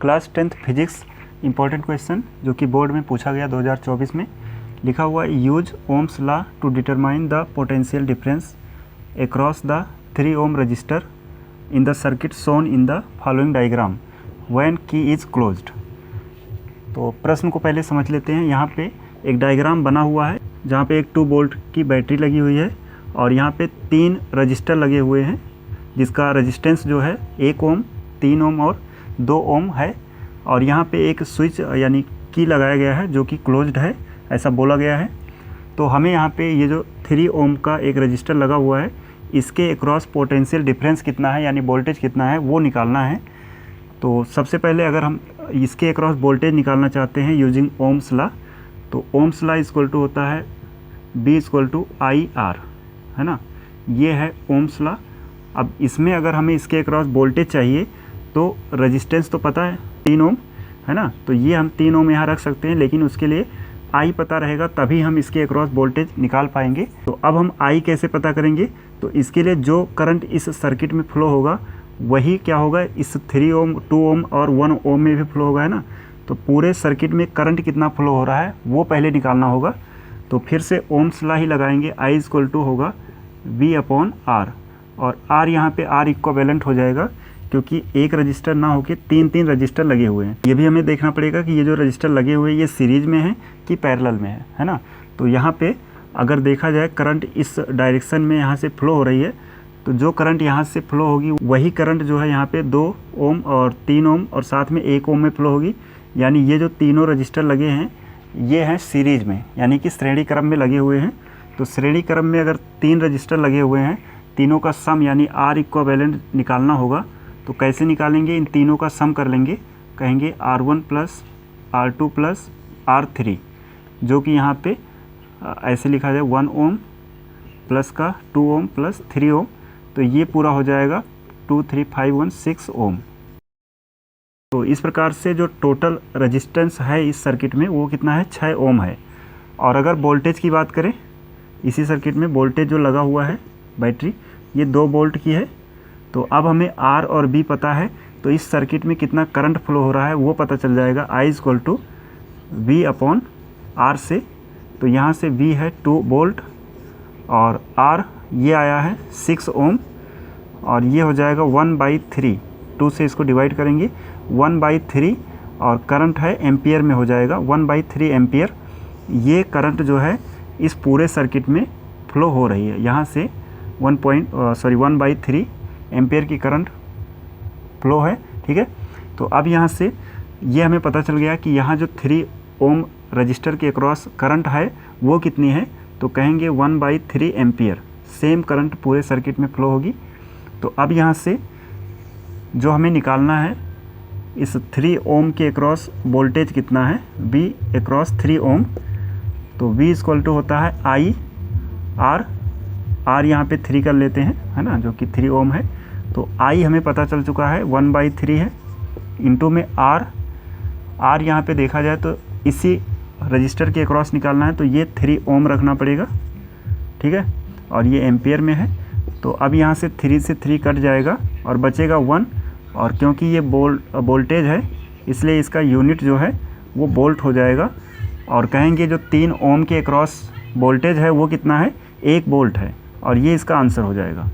Class 10th physics important question जो कि board में पूछा गया 2024 में। लिखा हुआ use Ohm's law to determine the potential difference across the 3 ohm resistor in the circuit shown in the following diagram when key is closed. तो प्रश्न को पहले समझ लेते हैं। यहाँ पे एक डायग्राम बना हुआ है जहाँ पे एक 2 वोल्ट की बैटरी लगी हुई है और यहाँ पे 3 रजिस्टर लगे हुए हैं जिसका रेजिस्टेंस जो है 1 ओम, 3 ओम और 2 ओम है। और यहाँ पे एक स्विच यानी की लगाया गया है जो कि क्लोज्ड है, ऐसा बोला गया है। तो हमें यहाँ पे ये जो 3 ओम का एक रजिस्टर लगा हुआ है इसके अक्रॉस पोटेंशियल डिफरेंस कितना है यानी वोल्टेज कितना है वो निकालना है। तो सबसे पहले अगर हम इसके अक्रॉस वोल्टेज निकालना चाहते हैं यूजिंग ओम्स लॉ, तो ओम्स लॉ इक्वल टू होता है B इक्वल टू IR, है ना, ये है ओम्स लॉ। अब इसमें अगर हमें इसके अक्रॉस वोल्टेज चाहिए तो रेजिस्टेंस तो पता है 3 ओम, है ना, तो ये हम 3 ओम यहाँ रख सकते हैं, लेकिन उसके लिए I पता रहेगा तभी हम इसके अक्रॉस वोल्टेज निकाल पाएंगे। तो अब हम I कैसे पता करेंगे? तो इसके लिए जो करंट इस सर्किट में फ्लो होगा वही क्या होगा, इस 3 ओम, 2 ओम और 1 ओम में भी फ्लो होगा, है ना। तो पूरे सर्किट में करंट कितना फ्लो हो रहा है वो पहले निकालना होगा। तो फिर से ओम्स लॉ ही लगाएंगे। I इक्वल टू होगा V/R और R यहाँ पे R इक्विवेलेंट हो जाएगा क्योंकि एक रजिस्टर ना होके 3 रजिस्टर लगे हुए हैं। ये भी हमें देखना पड़ेगा कि ये जो रजिस्टर लगे हुए हैं ये सीरीज में है कि पैरेलल में है ना। तो यहाँ पे अगर देखा जाए करंट इस डायरेक्शन में यहाँ से फ्लो हो रही है, तो जो करंट यहाँ से फ्लो होगी वही करंट जो है यहाँ पे 2 ओम और 3 ओम और साथ में 1 ओम में फ्लो होगी। यानी ये जो तीनों रजिस्टर लगे हैं ये हैं सीरीज में, यानी कि श्रेणी क्रम में लगे हुए हैं। तो श्रेणी क्रम में अगर 3 रजिस्टर लगे हुए हैं, तीनों का सम यानी R इक्विवेलेंट निकालना होगा। तो कैसे निकालेंगे? इन तीनों का सम कर लेंगे, कहेंगे R1 plus R2 plus R3, जो कि यहाँ पे ऐसे लिखा जाए 1 ओम प्लस का 2 ओम प्लस 3 ओम, तो ये पूरा हो जाएगा 2 3 5 1 6 ओम। तो इस प्रकार से जो टोटल रेजिस्टेंस है इस सर्किट में वो कितना है, 6 ओम है। और अगर वोल्टेज की बात करें, इसी सर्किट में वोल्टेज जो लगा हुआ है बैटरी ये 2 वोल्ट की है। तो अब हमें R और B पता है, तो इस सर्किट में कितना करंट फ्लो हो रहा है वो पता चल जाएगा। I इक्वल टू V/R से, तो यहाँ से V है 2 वोल्ट और R ये आया है 6 ओम और ये हो जाएगा 1/3, 2 से इसको डिवाइड करेंगे 1/3 और करंट है एम्पियर में हो जाएगा 1/3 एम्पियर। ये करंट जो है इस पूरे सर्किट में फ्लो हो रही है, यहाँ से 1/3 एम्पियर की करंट फ्लो है, ठीक है। तो अब यहाँ से ये हमें पता चल गया कि यहाँ जो 3 ओम रजिस्टर के अक्रॉस करंट है वो कितनी है, तो कहेंगे 1/3 एम्पियर। सेम करंट पूरे सर्किट में फ्लो होगी। तो अब यहाँ से जो हमें निकालना है इस 3 ओम के अक्रॉस वोल्टेज कितना है, V अक्रॉस 3 ओम, तो V इक्वल टू होता है R यहाँ पे 3 कर लेते हैं, है ना, जो कि 3 ओम है। तो I हमें पता चल चुका है 1/3 है, इंटू में R यहाँ पे देखा जाए तो इसी रजिस्टर के अक्रॉस निकालना है तो ये 3 ओम रखना पड़ेगा, ठीक है, और ये एम्पियर में है। तो अब यहाँ से 3 से 3 कट जाएगा और बचेगा 1, और क्योंकि ये वोल्टेज है इसलिए इसका यूनिट जो है वो वोल्ट हो जाएगा। और कहेंगे जो 3 ओम के अक्रॉस वोल्टेज है वो कितना है, 1 वोल्ट है, और ये इसका आंसर हो जाएगा।